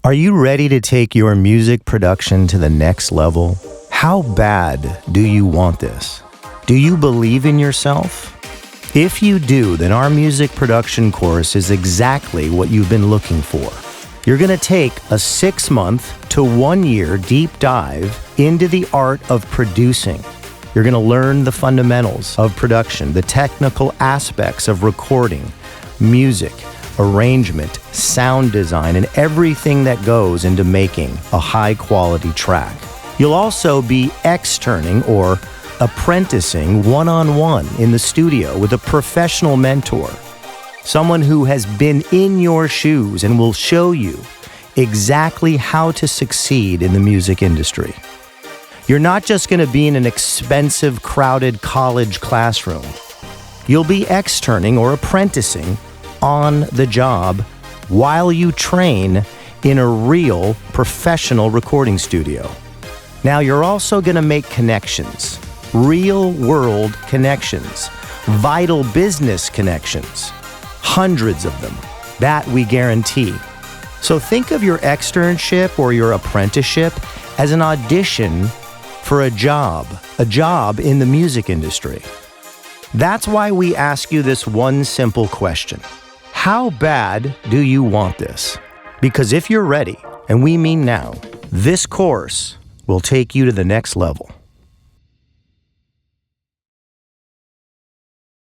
Are you ready to take your music production to the next level? How bad do you want this? Do you believe in yourself? If you do, then our music production course is exactly what you've been looking for. You're going to take a 6-month to 1-year deep dive into the art of producing. You're going to learn the fundamentals of production, the technical aspects of recording, music, arrangement, sound design, and everything that goes into making a high-quality track. You'll also be externing or apprenticing one-on-one in the studio with a professional mentor, someone who has been in your shoes and will show you exactly how to succeed in the music industry. You're not just going to be in an expensive, crowded college classroom. You'll be externing or apprenticing on the job while you train in a real professional recording studio. Now, you're also going to make connections, real-world connections, vital business connections, hundreds of them, that we guarantee. So think of your externship or your apprenticeship as an audition for a job in the music industry. That's why we ask you this one simple question. How bad do you want this? Because if you're ready, and we mean now, this course will take you to the next level.